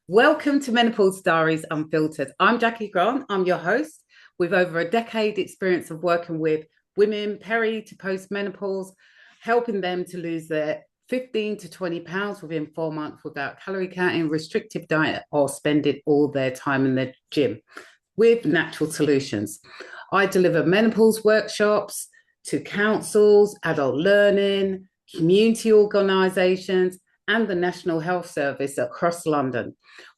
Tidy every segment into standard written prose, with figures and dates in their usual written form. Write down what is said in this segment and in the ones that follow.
Welcome to Menopause Diaries Unfiltered. I'm Jackie Grant. I'm your host with over a decade experience of working with women peri to post-menopause, helping them to lose their 15 to 20 pounds within 4 months without calorie counting, restrictive diet, or spending all their time in the gym with natural solutions. I deliver menopause workshops to councils, adult learning, community organisations, and the National Health Service across London,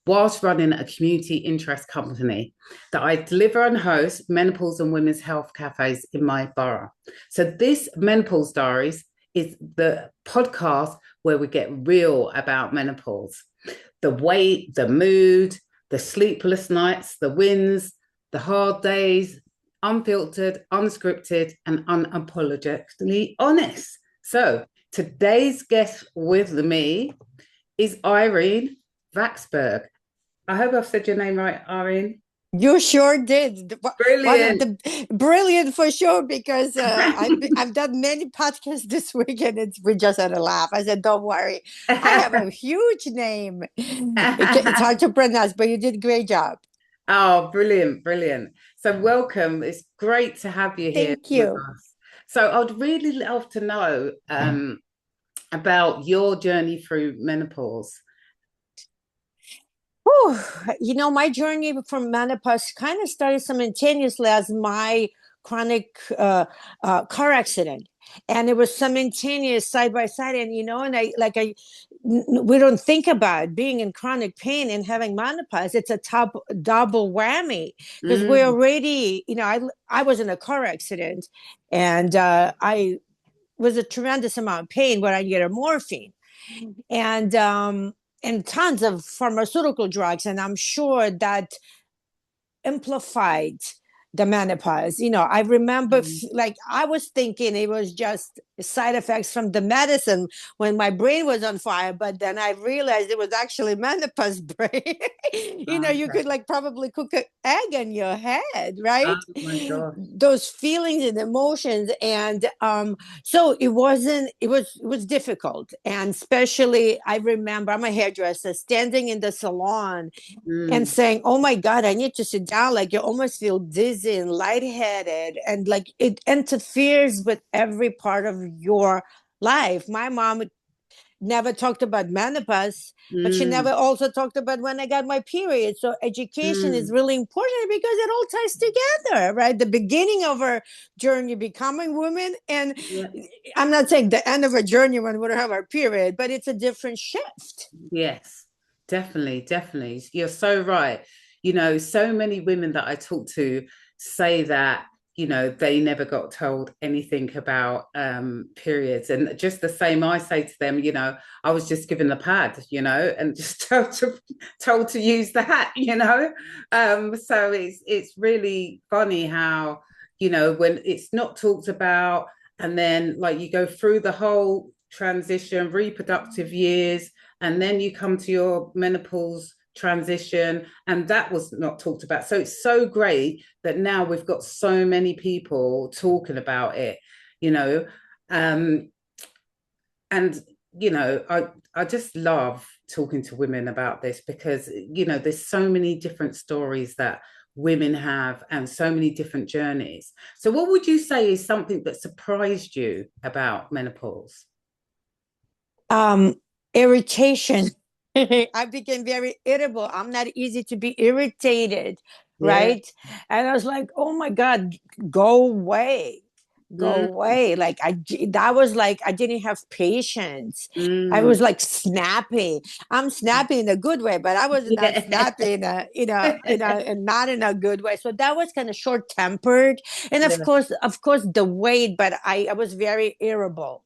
whilst running a community interest company that I deliver and host menopause and women's health cafes in my borough. So this Menopause Diaries is the podcast where we get real about menopause, the weight, the mood, the sleepless nights, the wins, the hard days, unfiltered, unscripted, and unapologetically honest. So today's guest with me is Irene Vaxberg. I hope I've said your name right, Irene. You sure did. One of Brilliant. the brilliant for sure because I've done many podcasts this week and we just had a laugh. I said, "Don't worry, I have a huge name. It's hard to pronounce, but you did a great job. Oh, brilliant, brilliant. So welcome. It's great to have you here Thank with you." us. So I'd really love to know about your journey through menopause. Whew. My journey from menopause kind of started simultaneously as my chronic car accident, and it was simultaneous side by side. And we don't think about being in chronic pain and having menopause. It's a top double whammy because we're Mm, already, I was in a car accident, and I was a tremendous amount of pain where I get a morphine and tons of pharmaceutical drugs, and I'm sure that amplified the menopause. I remember mm, like I was thinking it was just side effects from the medicine when my brain was on fire, but then I realized it was actually menopause brain. You okay. could like probably cook an egg in your head, Oh right? my gosh. Those feelings and emotions. And so it was difficult. And especially I remember I'm a hairdresser standing in the salon and Mm, saying, "Oh my God, I need to sit down." Like you almost feel dizzy and lightheaded, and like it interferes with every part of your life. My mom never talked about menopause, but she never mm, also talked about when I got my period. So education is mm. really important because it all ties together, right? The beginning of our journey becoming women, and Yeah. I'm not saying the end of our journey when we don't have our period, but it's a different shift. Yes, definitely, definitely. You're so right. So many women that I talk to say that, they never got told anything about periods. And just the same I say to them, I was just given the pad, and just told to use that, So it's really funny how, when it's not talked about, and then like you go through the whole transition, reproductive years, and then you come to your menopause transition, and that was not talked about. So it's so great that now we've got so many people talking about it, you know um and I just love talking to women about this because there's so many different stories that women have and so many different journeys. So what would you say is something that surprised you about menopause? um Irritation. I became very irritable. I'm not easy to be irritated, Yeah. right? And I was like, "Oh my God, go away, go Mm, away." Like that was like I didn't have patience. I mm, was like snappy. I'm snappy in a good way, but I was not yeah. snappy and not in a good way. So that was kind of short tempered, and of Yeah. course, the weight. But I was very irritable.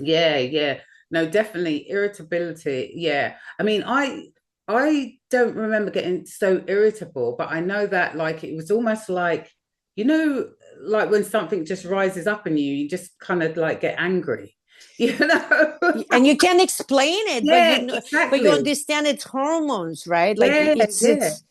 Yeah, yeah. No, definitely irritability. Yeah. I mean, I don't remember getting so irritable, but I know that like it was almost like, you know, like when something just rises up in you, you just kind of like get angry, you know? And you can explain it, but Yeah, you exactly. understand it's hormones, right? Like Yeah, yeah. it's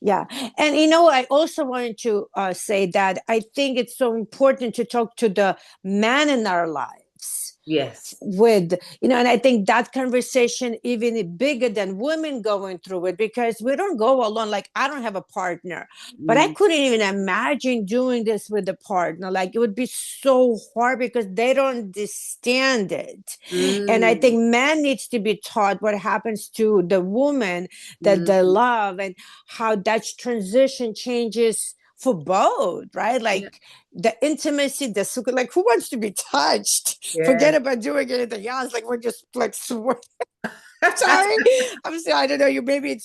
yeah. And I also wanted to say that I think it's so important to talk to the man in our lives, Yes. with, and I think that conversation even bigger than women going through it, because we don't go alone. Like, I don't have a partner, but I Mm, couldn't even imagine doing this with a partner. Like, it would be so hard because they don't understand it. And I mm, think man needs to be taught what happens to the woman that they mm. love, and how that transition changes for both, right? Yeah. Like the intimacy, like, who wants to be touched? Yeah. Forget about doing anything else. Like, we're just like sorry. I'm sorry. I don't know.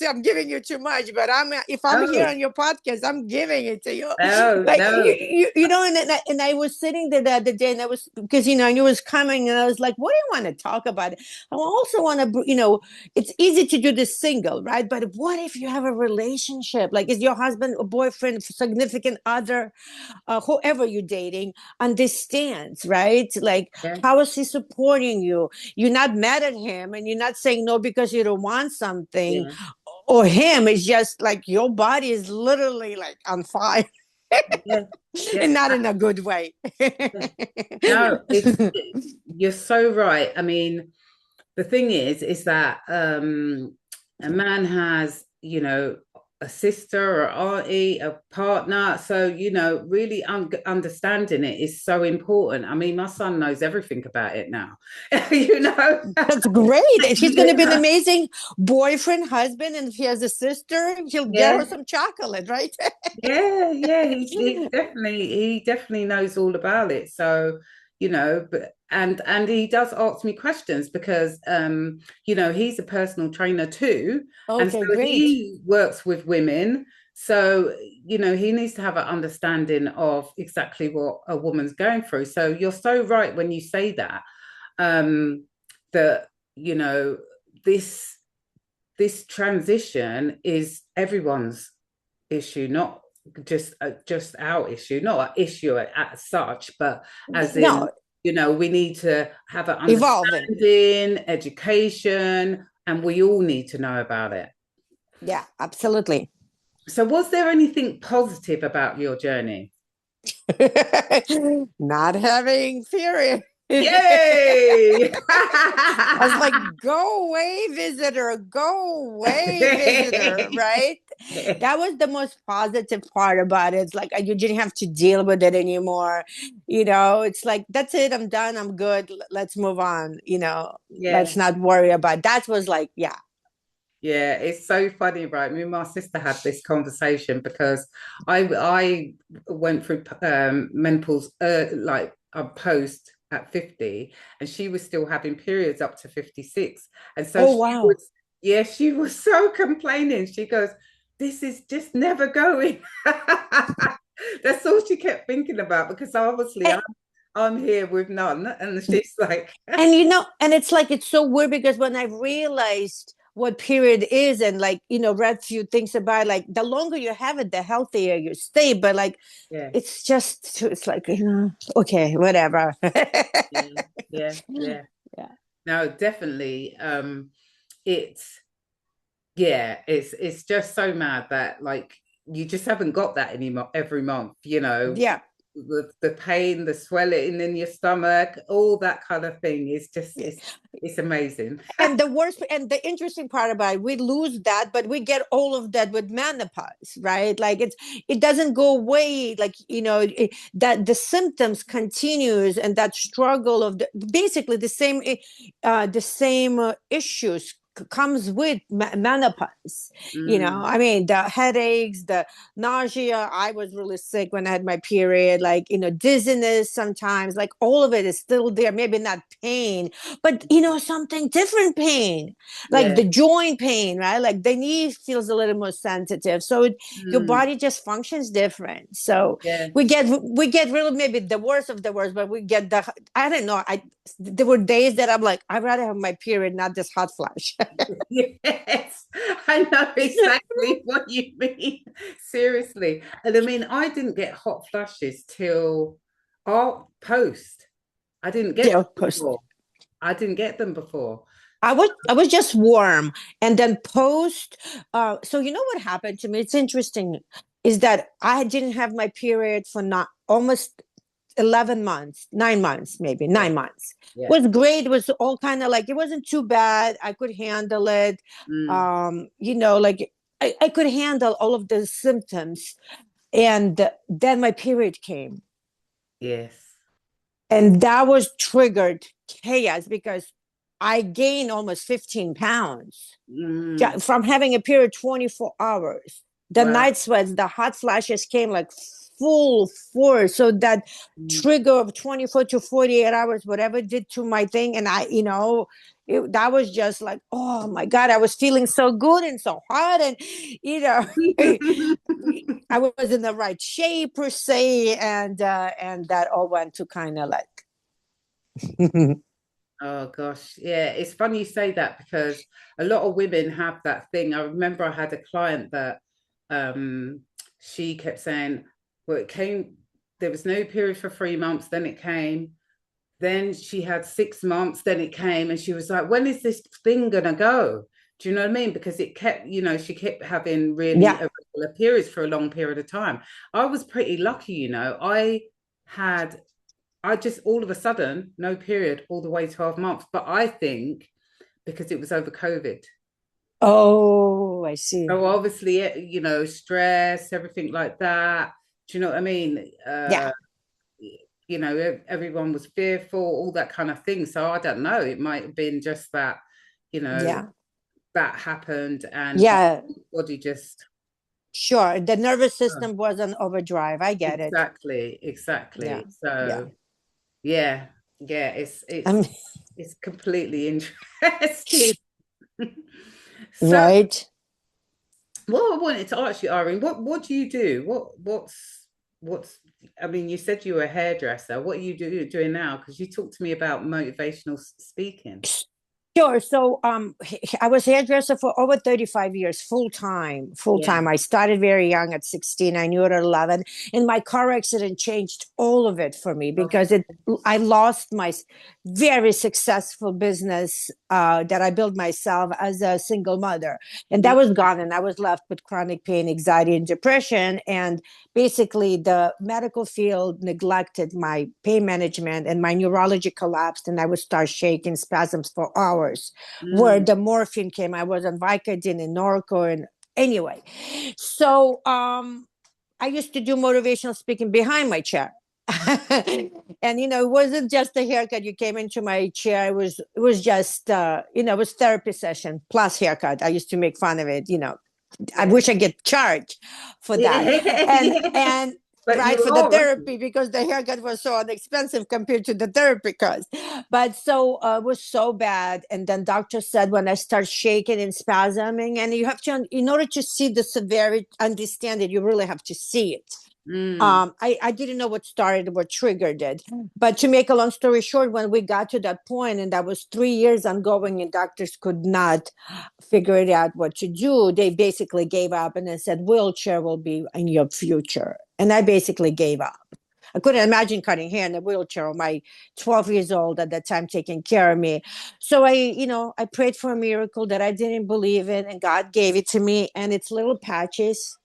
I'm giving you too much, but if I'm here Oh, on your podcast, I'm giving it to you. no, Like, no. and I was sitting there the other day, and I was, because, you was coming, and I was like, what do you want to talk about? I also want to, it's easy to do this single, right? But what if you have a relationship? Like, is your husband or boyfriend, significant other, whoever you're dating, understands, right? Like, Yeah. how is he supporting you? You're not mad at him, and you're not saying no because you don't want something, Yeah. or him. It's just like your body is literally like on fire, Yeah. Yeah. and not in a good way. No, you're so right. I mean, the thing is that a man has, a sister or auntie, a partner. So, really understanding it is so important. I mean, my son knows everything about it now, you know. That's great. And he's going to be an Yeah, amazing boyfriend, husband. And if he has a sister, he'll get her yeah, some chocolate, right? yeah. He definitely knows all about it. So, but and he does ask me questions because he's a personal trainer too, and so Okay, great. he works with women. So, he needs to have an understanding of exactly what a woman's going through. So you're so right when you say that, that, this this transition is everyone's issue, not just our issue, not an issue as such, but as in, No, we need to have an evolving. understanding, education, and we all need to know about it. Yeah, absolutely. So, was there anything positive about your journey? Not having period. Yay! I was like, go away, visitor, go away, visitor, right? That was the most positive part about it. It's like, you didn't have to deal with it anymore. It's like, that's it, I'm done, I'm good. Let's move on. Yeah. Let's not worry about it. That was like, yeah. Yeah, it's so funny, right? Me and my sister had this conversation because I went through menopause, like a post at 50, and she was still having periods up to 56. And so Oh, she wow. was, yeah, she was so complaining. She goes, "This is just never going." That's all she kept thinking about because obviously And, I'm here with none, and she's like, and it's like, it's so weird because when I realized what period is, and like, read few things about, like, the longer you have it, the healthier you stay. But like, yeah. it's like, okay, whatever. Yeah, yeah, yeah. Yeah. No, definitely. It's yeah, it's just so mad that like you just haven't got that anymore every month, Yeah. the pain, the swelling in your stomach, all that kind of thing is just Yeah. it's amazing. And the worst and the interesting part about it, we lose that, but we get all of that with menopause, right? Like, it doesn't go away. Like, that the symptoms continues, and that struggle of basically the same issues comes with menopause. Mm, I mean, the headaches, the nausea. I was really sick when I had my period, like, dizziness sometimes, like, all of it is still there. Maybe not pain, but something different pain, like yeah. the joint pain, right? Like, the knee feels a little more sensitive, so your Mm, body just functions different. So yeah. we get really, maybe the worst of the worst, but we get I don't know. There were days that I'm like, I'd rather have my period, not this hot flash. Yes, I know exactly what you mean. Seriously. And I mean, I didn't get hot flashes till our post. I didn't get Yeah, them of course. before. I didn't get them before. I was just warm, and then post. So you know what happened to me? It's interesting, is that I didn't have my period for not almost 11 months, 9 months, maybe Yeah. 9 months. Yeah. Was great. It was all kind of like, it wasn't too bad. I could handle it. Mm. Like I could handle all of the symptoms. And then my period came. Yes. And that was triggered chaos because I gained almost 15 pounds Mm. from having a period 24 hours. The Wow. night sweats, the hot flashes came like full force. So that Mm. trigger of 24 to 48 hours, whatever it did to my thing. And that was just like, oh my God, I was feeling so good and so hot. And, you know, I was in the right shape per se. And that all went to kind of like, Oh gosh, yeah, it's funny you say that because a lot of women have that thing. I remember I had a client that um she kept saying, well, it came, there was no period for 3 months, then it came, then she had 6 months, then it came, and she was like, when is this thing gonna go? Do you know what I mean? Because it kept, she kept having really yeah. irregular periods for a long period of time. I was pretty lucky, had I just all of a sudden, no period, all the way 12 months. But I think because it was over COVID. Oh, I see. So obviously, stress, everything like that. Do you know what I mean? Yeah. Everyone was fearful, all that kind of thing. So I don't know. It might have been just that, you know, Yeah. that happened and your Yeah. body just. Sure. The nervous Oh, system was on overdrive. I get it. exactly, Yeah. exactly. Yeah. So yeah, yeah, it's Um, it's it's completely interesting. So, right. what I wanted to ask you, Irene, what do you do? What's I mean, you said you were a hairdresser. What are you doing now? Because you talked to me about motivational speaking. Sure. So I was hairdresser for over 35 years, full time, full Yeah. time. I started very young at 16. I knew it at 11. And my car accident changed all of it for me because I lost my very successful business that I built myself as a single mother. And that was gone. And I was left with chronic pain, anxiety, and depression. And basically, the medical field neglected my pain management and my neurology collapsed. And I would start shaking spasms for hours where Mm. the morphine came. I was on Vicodin and Norco and anyway. So I used to do motivational speaking behind my chair. And it wasn't just a haircut. You came into my chair. It was just it was therapy session plus haircut. I used to make fun of it. I Yeah. wish I get charged for that. Yeah. Yeah. And But right you for the are. therapy because the haircut was so inexpensive compared to the therapy cost. But so it was so bad. And then doctor said when I start shaking and spasming, and you have to, in order to see the severity, understand it, you really have to see it. Mm. I didn't know what started, what triggered it. But to make a long story short, when we got to that point, and that was 3 years ongoing, and doctors could not figure it out what to do, they basically gave up and then said, wheelchair will be in your future. And I basically gave up. I couldn't imagine cutting hair in a wheelchair. My 12 years old at that time taking care of me. So I prayed for a miracle that I didn't believe in, and God gave it to me. And it's little patches.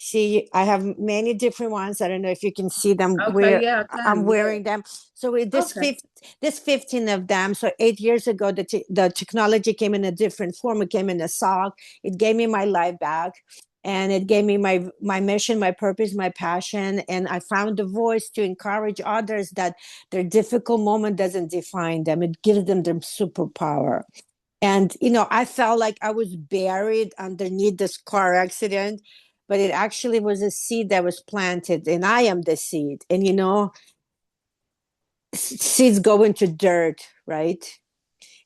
See, I have many different ones. I don't know if you can see them Okay, where yeah, I I'm can. Yeah. wearing them. So with Okay. this 15 of them. So 8 years ago, the technology came in a different form. It came in a sock. It gave me my life back. And it gave me my mission, my purpose, my passion. And I found a voice to encourage others that their difficult moment doesn't define them. It gives them their superpower. And, I felt like I was buried underneath this car accident, but it actually was a seed that was planted, and I am the seed. And, seeds go into dirt, right?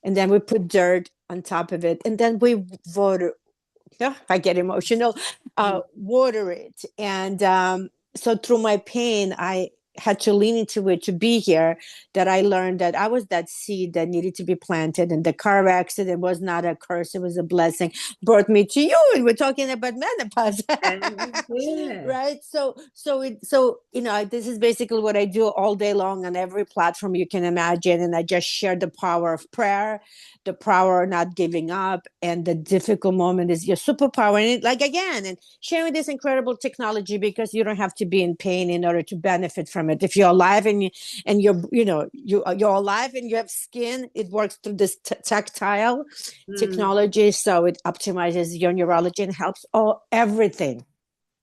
And then we put dirt on top of it, and then we water. Yeah, I get emotional. Mm. Water it, and so through my pain, I had to lean into it to be here. That I learned that I was that seed that needed to be planted, and the car accident was not a curse; it was a blessing. Brought me to you, and we're talking about menopause, Yeah. right? So this is basically what I do all day long on every platform you can imagine, and I just share the power of prayer, the power of not giving up, and the difficult moment is your superpower. And like again, and sharing this incredible technology because you don't have to be in pain in order to benefit from from it. If you're alive and you're alive and you have skin, it works through this tactile technology, so it optimizes your neurology and helps everything.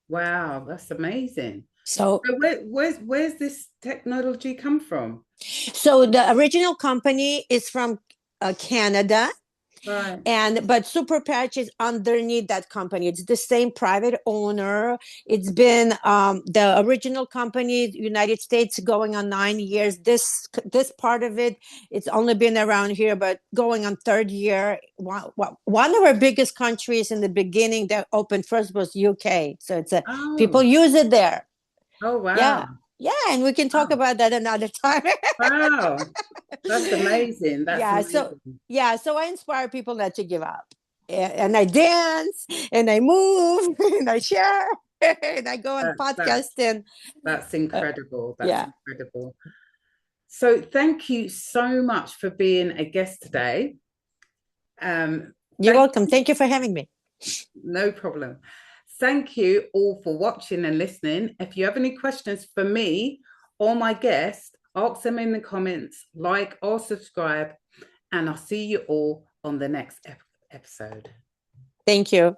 Wow, that's amazing. So So where's this technology come from? so the original company is from Canada. Right. But Super Patch is underneath that company. It's the same private owner. It's been the original company, United States, going on 9 years. This part of it, it's only been around here, but going on third year. One of our biggest countries in the beginning that opened first was UK. So it's people Oh, use it there. oh Yeah, wow. yeah, and we can talk Wow. about that another time. Wow. That's amazing. That's Yeah, so amazing. so I inspire people not to give up. And I dance and I move and I share and I go on That, that, podcast and that's incredible. That's yeah. incredible. So thank you so much for being a guest today. You're Thank welcome. Thank you for having me. No problem. Thank you all for watching and listening. If you have any questions for me or my guest, ask them in the comments, like or subscribe, and I'll see you all on the next episode. Thank you.